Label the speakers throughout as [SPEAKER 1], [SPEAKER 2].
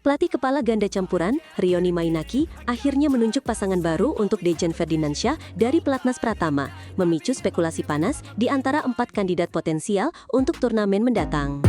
[SPEAKER 1] Pelatih kepala ganda campuran, Rioni Mainaki, akhirnya menunjuk pasangan baru untuk Dejan Ferdiansyah dari Pelatnas Pratama, memicu spekulasi panas di antara 4 kandidat potensial untuk turnamen mendatang.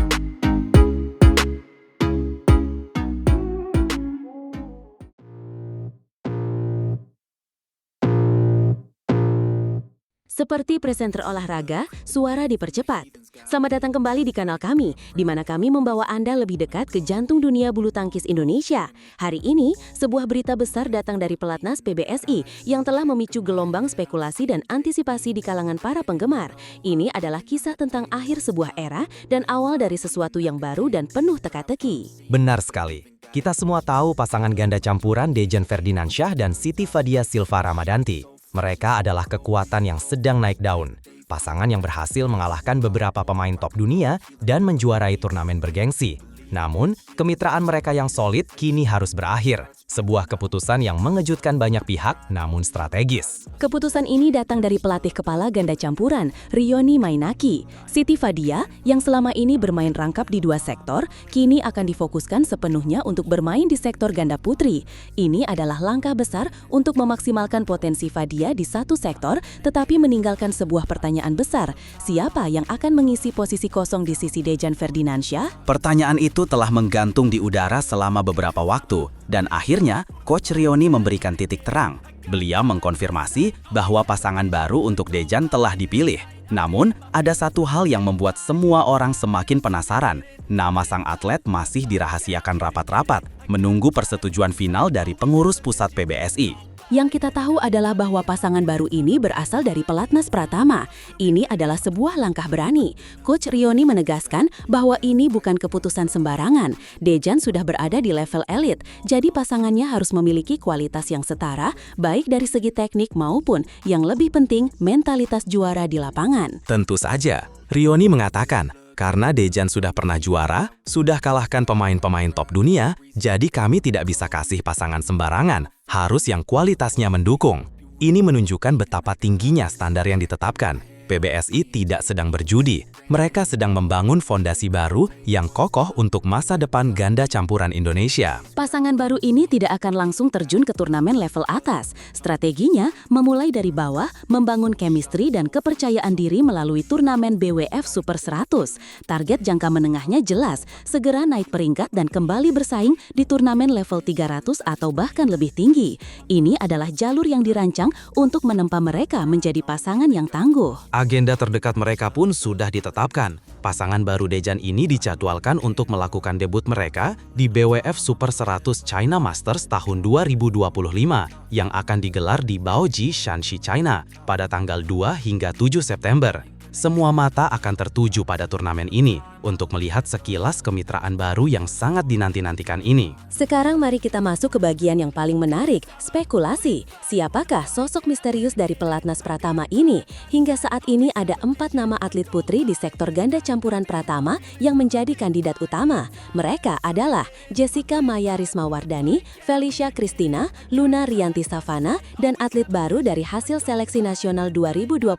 [SPEAKER 1] Seperti presenter olahraga, suara dipercepat. Selamat datang kembali di kanal kami, di mana kami membawa Anda lebih dekat ke jantung dunia bulu tangkis Indonesia. Hari ini, sebuah berita besar datang dari Pelatnas PBSI yang telah memicu gelombang spekulasi dan antisipasi di kalangan para penggemar. Ini adalah kisah tentang akhir sebuah era dan awal dari sesuatu yang baru dan penuh teka-teki.
[SPEAKER 2] Benar sekali. Kita semua tahu pasangan ganda campuran Dejan Ferdiansyah dan Siti Fadia Silva Ramadanti. Mereka adalah kekuatan yang sedang naik daun. Pasangan yang berhasil mengalahkan beberapa pemain top dunia dan menjuarai turnamen bergengsi. Namun, kemitraan mereka yang solid kini harus berakhir. Sebuah keputusan yang mengejutkan banyak pihak, namun strategis.
[SPEAKER 1] Keputusan ini datang dari pelatih kepala ganda campuran, Rioni Mainaki. Siti Fadia, yang selama ini bermain rangkap di 2 sektor, kini akan difokuskan sepenuhnya untuk bermain di sektor ganda putri. Ini adalah langkah besar untuk memaksimalkan potensi Fadia di satu sektor, tetapi meninggalkan sebuah pertanyaan besar. Siapa yang akan mengisi posisi kosong di sisi Dejan Ferdiansyah?
[SPEAKER 3] Pertanyaan itu telah menggantung di udara selama beberapa waktu, dan akhirnya Coach Rioni memberikan titik terang. Beliau mengkonfirmasi bahwa pasangan baru untuk Dejan telah dipilih. Namun, ada satu hal yang membuat semua orang semakin penasaran. Nama sang atlet masih dirahasiakan rapat-rapat, menunggu persetujuan final dari pengurus pusat PBSI.
[SPEAKER 1] Yang kita tahu adalah bahwa pasangan baru ini berasal dari Pelatnas Pratama. Ini adalah sebuah langkah berani. Coach Rioni menegaskan bahwa ini bukan keputusan sembarangan. Dejan sudah berada di level elit, jadi pasangannya harus memiliki kualitas yang setara, baik dari segi teknik maupun, yang lebih penting, mentalitas juara di lapangan.
[SPEAKER 2] Tentu saja, Rioni mengatakan, karena Dejan sudah pernah juara, sudah kalahkan pemain-pemain top dunia, jadi kami tidak bisa kasih pasangan sembarangan, harus yang kualitasnya mendukung. Ini menunjukkan betapa tingginya standar yang ditetapkan. PBSI tidak sedang berjudi, mereka sedang membangun fondasi baru yang kokoh untuk masa depan ganda campuran Indonesia.
[SPEAKER 1] Pasangan baru ini tidak akan langsung terjun ke turnamen level atas. Strateginya memulai dari bawah, membangun chemistry dan kepercayaan diri melalui turnamen BWF Super 100. Target jangka menengahnya jelas, segera naik peringkat dan kembali bersaing di turnamen level 300 atau bahkan lebih tinggi. Ini adalah jalur yang dirancang untuk menempa mereka menjadi pasangan yang tangguh.
[SPEAKER 2] Agenda terdekat mereka pun sudah ditetapkan. Pasangan baru Dejan ini dijadwalkan untuk melakukan debut mereka di BWF Super 100 China Masters tahun 2025 yang akan digelar di Baoji, Shanxi, China pada tanggal 2 hingga 7 September. Semua mata akan tertuju pada turnamen ini untuk melihat sekilas kemitraan baru yang sangat dinanti-nantikan ini.
[SPEAKER 1] Sekarang mari kita masuk ke bagian yang paling menarik, spekulasi. Siapakah sosok misterius dari Pelatnas Pratama ini? Hingga saat ini ada 4 nama atlet putri di sektor ganda campuran Pratama yang menjadi kandidat utama. Mereka adalah Jessica Maya Rismawardani, Felicia Christina, Luna Rianti Savana, dan atlet baru dari hasil seleksi nasional 2025,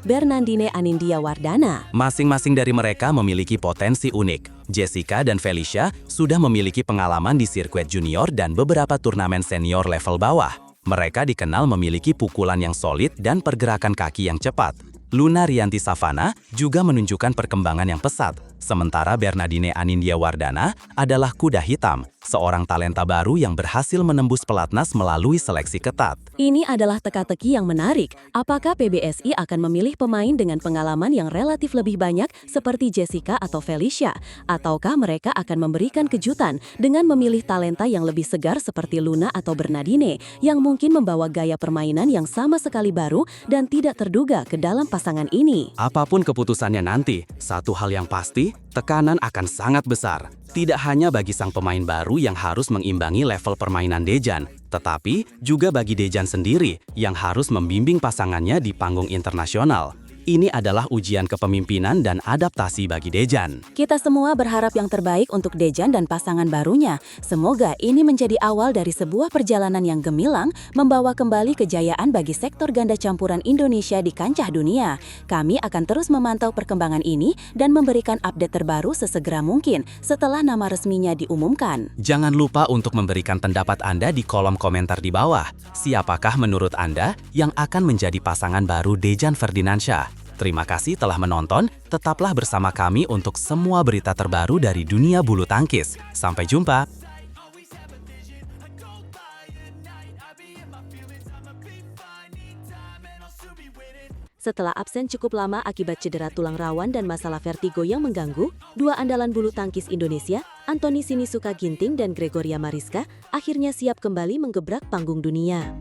[SPEAKER 1] Bernandine Anindya Wardana.
[SPEAKER 3] Masing-masing dari mereka memiliki potensi unik. Jessica dan Felicia sudah memiliki pengalaman di sirkuit junior dan beberapa turnamen senior level bawah. Mereka dikenal memiliki pukulan yang solid dan pergerakan kaki yang cepat. Luna Rianti Savana juga menunjukkan perkembangan yang pesat, sementara Bernandine Anindya Wardana adalah kuda hitam, seorang talenta baru yang berhasil menembus pelatnas melalui seleksi ketat.
[SPEAKER 1] Ini adalah teka-teki yang menarik. Apakah PBSI akan memilih pemain dengan pengalaman yang relatif lebih banyak seperti Jessica atau Felicia? Ataukah mereka akan memberikan kejutan dengan memilih talenta yang lebih segar seperti Luna atau Bernandine yang mungkin membawa gaya permainan yang sama sekali baru dan tidak terduga ke dalam pasangan ini?
[SPEAKER 3] Apapun keputusannya nanti, satu hal yang pasti, tekanan akan sangat besar. Tidak hanya bagi sang pemain baru yang harus mengimbangi level permainan Dejan, tetapi juga bagi Dejan sendiri yang harus membimbing pasangannya di panggung internasional. Ini adalah ujian kepemimpinan dan adaptasi bagi Dejan.
[SPEAKER 1] Kita semua berharap yang terbaik untuk Dejan dan pasangan barunya. Semoga ini menjadi awal dari sebuah perjalanan yang gemilang, membawa kembali kejayaan bagi sektor ganda campuran Indonesia di kancah dunia. Kami akan terus memantau perkembangan ini dan memberikan update terbaru sesegera mungkin setelah nama resminya diumumkan.
[SPEAKER 3] Jangan lupa untuk memberikan pendapat Anda di kolom komentar di bawah. Siapakah menurut Anda yang akan menjadi pasangan baru Dejan Ferdiansyah? Terima kasih telah menonton, tetaplah bersama kami untuk semua berita terbaru dari dunia bulu tangkis. Sampai jumpa!
[SPEAKER 1] Setelah absen cukup lama akibat cedera tulang rawan dan masalah vertigo yang mengganggu, dua andalan bulu tangkis Indonesia, Anthony Sinisuka Ginting dan Gregoria Mariska, akhirnya siap kembali menggebrak panggung dunia.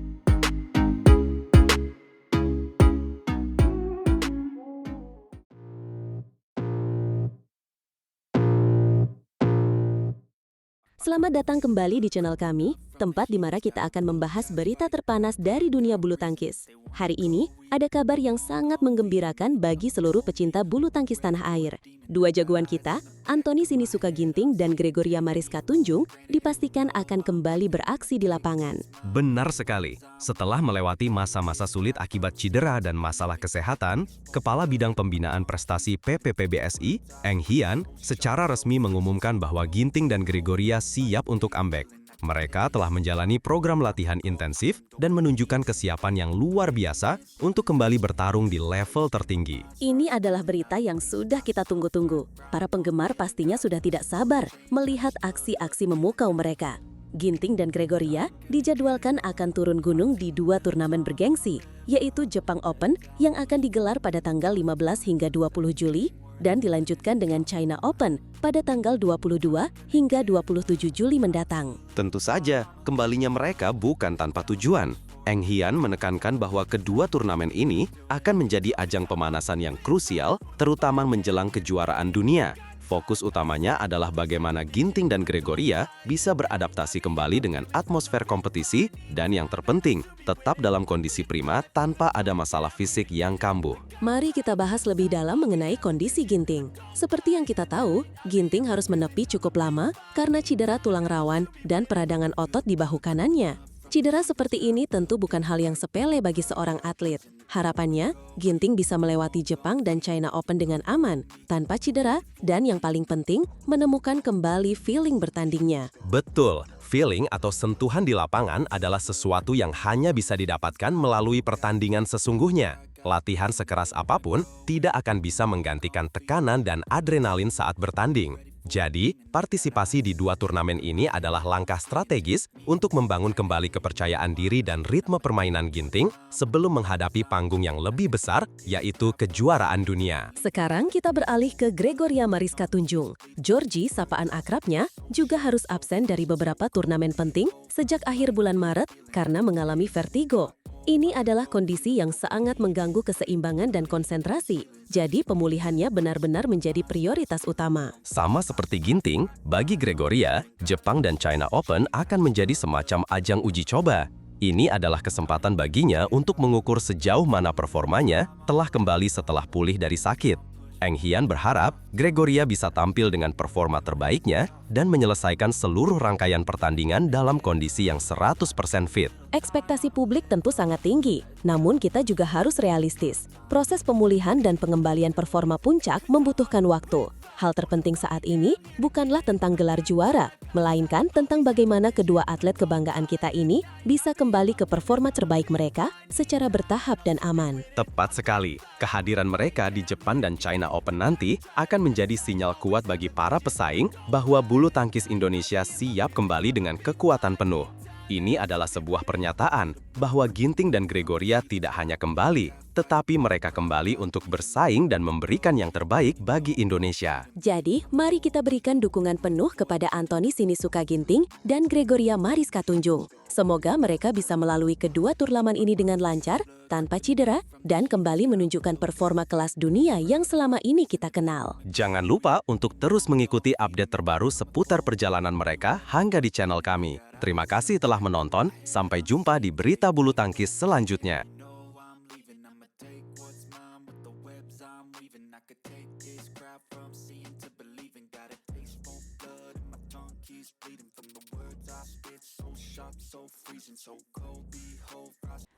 [SPEAKER 1] Selamat datang kembali di channel kami, tempat di mana kita akan membahas berita terpanas dari dunia bulu tangkis. Hari ini, ada kabar yang sangat menggembirakan bagi seluruh pecinta bulu tangkis tanah air. Dua jagoan kita, Anthony Sinisuka Ginting dan Gregoria Mariska Tunjung, dipastikan akan kembali beraksi di lapangan.
[SPEAKER 4] Benar sekali. Setelah melewati masa-masa sulit akibat cedera dan masalah kesehatan, Kepala Bidang Pembinaan Prestasi PPPBSI, Eng Hian, secara resmi mengumumkan bahwa Ginting dan Gregoria siap untuk comeback. Mereka telah menjalani program latihan intensif dan menunjukkan kesiapan yang luar biasa untuk kembali bertarung di level tertinggi.
[SPEAKER 1] Ini adalah berita yang sudah kita tunggu-tunggu. Para penggemar pastinya sudah tidak sabar melihat aksi-aksi memukau mereka. Ginting dan Gregoria dijadwalkan akan turun gunung di dua turnamen bergengsi, yaitu Jepang Open yang akan digelar pada tanggal 15 hingga 20 Juli, dan dilanjutkan dengan China Open pada tanggal 22 hingga 27 Juli mendatang.
[SPEAKER 4] Tentu saja, kembalinya mereka bukan tanpa tujuan. Eng Hian menekankan bahwa kedua turnamen ini akan menjadi ajang pemanasan yang krusial, terutama menjelang kejuaraan dunia. Fokus utamanya adalah bagaimana Ginting dan Gregoria bisa beradaptasi kembali dengan atmosfer kompetisi dan yang terpenting, tetap dalam kondisi prima tanpa ada masalah fisik yang kambuh.
[SPEAKER 1] Mari kita bahas lebih dalam mengenai kondisi Ginting. Seperti yang kita tahu, Ginting harus menepi cukup lama karena cedera tulang rawan dan peradangan otot di bahu kanannya. Cedera seperti ini tentu bukan hal yang sepele bagi seorang atlet. Harapannya, Ginting bisa melewati Jepang dan China Open dengan aman, tanpa cedera, dan yang paling penting, menemukan kembali feeling bertandingnya.
[SPEAKER 4] Betul, feeling atau sentuhan di lapangan adalah sesuatu yang hanya bisa didapatkan melalui pertandingan sesungguhnya. Latihan sekeras apapun tidak akan bisa menggantikan tekanan dan adrenalin saat bertanding. Jadi, partisipasi di dua turnamen ini adalah langkah strategis untuk membangun kembali kepercayaan diri dan ritme permainan Ginting sebelum menghadapi panggung yang lebih besar, yaitu kejuaraan dunia.
[SPEAKER 1] Sekarang kita beralih ke Gregoria Mariska Tunjung. Georgie, sapaan akrabnya, juga harus absen dari beberapa turnamen penting sejak akhir bulan Maret karena mengalami vertigo. Ini adalah kondisi yang sangat mengganggu keseimbangan dan konsentrasi. Jadi pemulihannya benar-benar menjadi prioritas utama.
[SPEAKER 4] Sama seperti Ginting, bagi Gregoria, Jepang dan China Open akan menjadi semacam ajang uji coba. Ini adalah kesempatan baginya untuk mengukur sejauh mana performanya telah kembali setelah pulih dari sakit. Eng Hian berharap Gregoria bisa tampil dengan performa terbaiknya dan menyelesaikan seluruh rangkaian pertandingan dalam kondisi yang 100% fit.
[SPEAKER 1] Ekspektasi publik tentu sangat tinggi, namun kita juga harus realistis. Proses pemulihan dan pengembalian performa puncak membutuhkan waktu. Hal terpenting saat ini bukanlah tentang gelar juara, melainkan tentang bagaimana kedua atlet kebanggaan kita ini bisa kembali ke performa terbaik mereka secara bertahap dan aman.
[SPEAKER 4] Tepat sekali, kehadiran mereka di Jepang dan China Open nanti akan menjadi sinyal kuat bagi para pesaing bahwa bulu tangkis Indonesia siap kembali dengan kekuatan penuh. Ini adalah sebuah pernyataan bahwa Ginting dan Gregoria tidak hanya kembali, tetapi mereka kembali untuk bersaing dan memberikan yang terbaik bagi Indonesia.
[SPEAKER 1] Jadi, mari kita berikan dukungan penuh kepada Anthony Sinisuka Ginting dan Gregoria Mariska Tunjung. Semoga mereka bisa melalui kedua turnamen ini dengan lancar, tanpa cedera, dan kembali menunjukkan performa kelas dunia yang selama ini kita kenal.
[SPEAKER 4] Jangan lupa untuk terus mengikuti update terbaru seputar perjalanan mereka hingga di channel kami. Terima kasih telah menonton, sampai jumpa di berita bulu tangkis selanjutnya.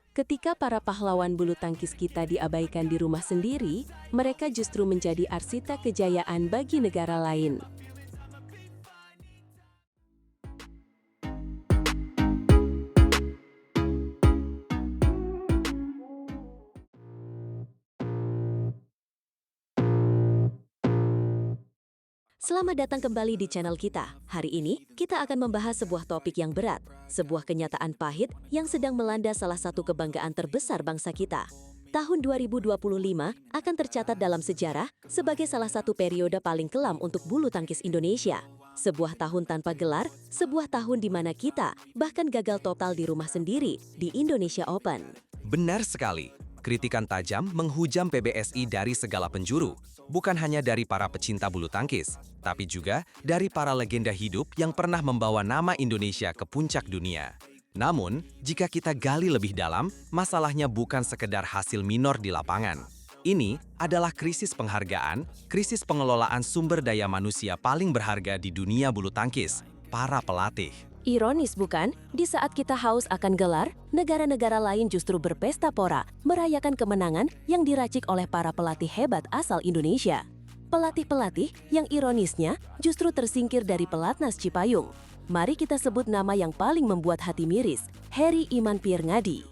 [SPEAKER 1] Ketika para pahlawan bulu tangkis kita diabaikan di rumah sendiri, mereka justru menjadi arsitek kejayaan bagi negara lain. Selamat datang kembali di channel kita. Hari ini, kita akan membahas sebuah topik yang berat, sebuah kenyataan pahit yang sedang melanda salah satu kebanggaan terbesar bangsa kita. Tahun 2025 akan tercatat dalam sejarah sebagai salah satu periode paling kelam untuk bulu tangkis Indonesia. Sebuah tahun tanpa gelar, sebuah tahun di mana kita bahkan gagal total di rumah sendiri di Indonesia Open.
[SPEAKER 3] Benar sekali. Kritikan tajam menghujam PBSI dari segala penjuru, bukan hanya dari para pecinta bulu tangkis, tapi juga dari para legenda hidup yang pernah membawa nama Indonesia ke puncak dunia. Namun, jika kita gali lebih dalam, masalahnya bukan sekedar hasil minor di lapangan. Ini adalah krisis penghargaan, krisis pengelolaan sumber daya manusia paling berharga di dunia bulu tangkis, para pelatih.
[SPEAKER 1] Ironis bukan? Di saat kita haus akan gelar, negara-negara lain justru berpesta pora, merayakan kemenangan yang diracik oleh para pelatih hebat asal Indonesia. Pelatih-pelatih yang ironisnya justru tersingkir dari pelatnas Cipayung. Mari kita sebut nama yang paling membuat hati miris, Heri Iman Pirngadi.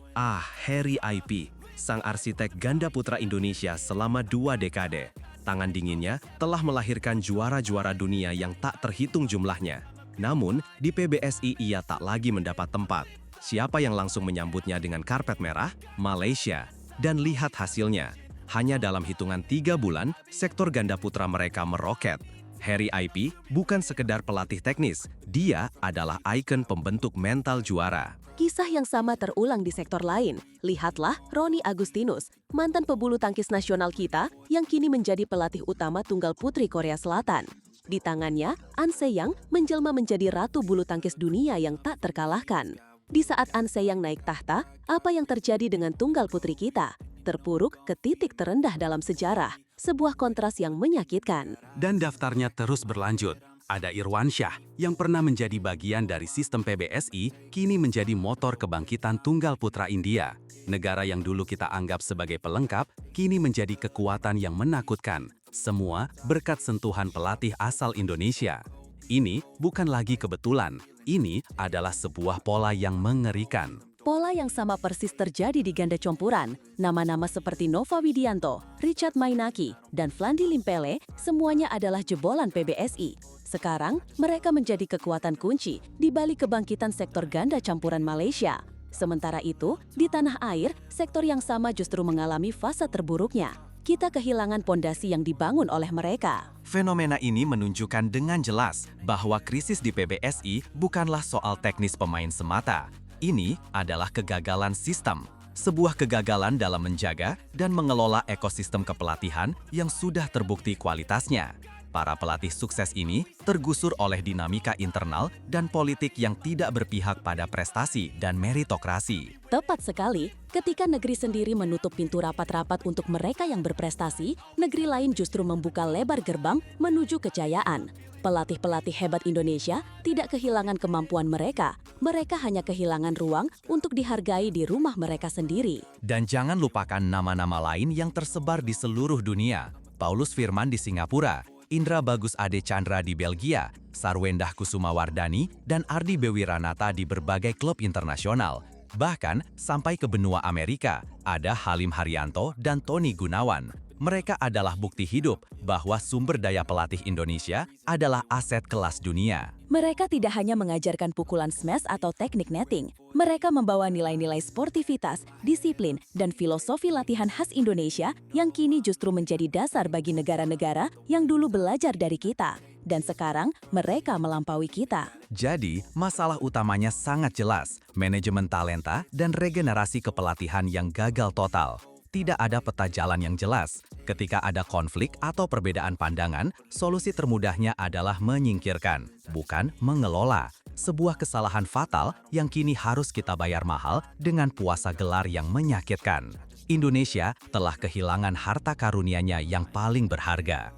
[SPEAKER 4] Heri IP, sang arsitek ganda putra Indonesia selama 2 dekade. Tangan dinginnya telah melahirkan juara-juara dunia yang tak terhitung jumlahnya. Namun, di PBSI ia tak lagi mendapat tempat. Siapa yang langsung menyambutnya dengan karpet merah? Malaysia. Dan lihat hasilnya. Hanya dalam hitungan 3 bulan, sektor ganda putra mereka meroket. Heri IP bukan sekedar pelatih teknis, dia adalah ikon pembentuk mental juara.
[SPEAKER 1] Kisah yang sama terulang di sektor lain. Lihatlah Roni Agustinus, mantan pebulu tangkis nasional kita yang kini menjadi pelatih utama tunggal putri Korea Selatan. Di tangannya, An Se-young menjelma menjadi ratu bulu tangkis dunia yang tak terkalahkan. Di saat An Se-young naik tahta, apa yang terjadi dengan tunggal putri kita? Terpuruk ke titik terendah dalam sejarah. Sebuah kontras yang menyakitkan.
[SPEAKER 2] Dan daftarnya terus berlanjut. Ada Irwansyah yang pernah menjadi bagian dari sistem PBSI, kini menjadi motor kebangkitan tunggal putra India. Negara yang dulu kita anggap sebagai pelengkap, kini menjadi kekuatan yang menakutkan. Semua berkat sentuhan pelatih asal Indonesia. Ini bukan lagi kebetulan, ini adalah sebuah pola yang mengerikan.
[SPEAKER 1] Pola yang sama persis terjadi di ganda campuran. Nama-nama seperti Nova Widianto, Richard Mainaki, dan Flandi Limpele semuanya adalah jebolan PBSI. Sekarang, mereka menjadi kekuatan kunci di balik kebangkitan sektor ganda campuran Malaysia. Sementara itu, di tanah air, sektor yang sama justru mengalami fase terburuknya. Kita kehilangan pondasi yang dibangun oleh mereka.
[SPEAKER 3] Fenomena ini menunjukkan dengan jelas bahwa krisis di PBSI bukanlah soal teknis pemain semata. Ini adalah kegagalan sistem, sebuah kegagalan dalam menjaga dan mengelola ekosistem kepelatihan yang sudah terbukti kualitasnya. Para pelatih sukses ini tergusur oleh dinamika internal dan politik yang tidak berpihak pada prestasi dan meritokrasi.
[SPEAKER 1] Tepat sekali, ketika negeri sendiri menutup pintu rapat-rapat untuk mereka yang berprestasi, negeri lain justru membuka lebar gerbang menuju kejayaan. Pelatih-pelatih hebat Indonesia tidak kehilangan kemampuan mereka. Mereka hanya kehilangan ruang untuk dihargai di rumah mereka sendiri.
[SPEAKER 3] Dan jangan lupakan nama-nama lain yang tersebar di seluruh dunia. Paulus Firman di Singapura, Indra Bagus Ade Chandra di Belgia, Sarwendah Kusumawardani, dan Ardi Bewiranata di berbagai klub internasional. Bahkan, sampai ke benua Amerika, ada Halim Haryanto dan Tony Gunawan. Mereka adalah bukti hidup bahwa sumber daya pelatih Indonesia adalah aset kelas dunia.
[SPEAKER 1] Mereka tidak hanya mengajarkan pukulan smash atau teknik netting. Mereka membawa nilai-nilai sportivitas, disiplin, dan filosofi latihan khas Indonesia yang kini justru menjadi dasar bagi negara-negara yang dulu belajar dari kita. Dan sekarang, mereka melampaui kita.
[SPEAKER 3] Jadi, masalah utamanya sangat jelas, manajemen talenta dan regenerasi kepelatihan yang gagal total. Tidak ada peta jalan yang jelas. Ketika ada konflik atau perbedaan pandangan, solusi termudahnya adalah menyingkirkan, bukan mengelola. Sebuah kesalahan fatal yang kini harus kita bayar mahal dengan puasa gelar yang menyakitkan. Indonesia telah kehilangan harta karunianya yang paling berharga.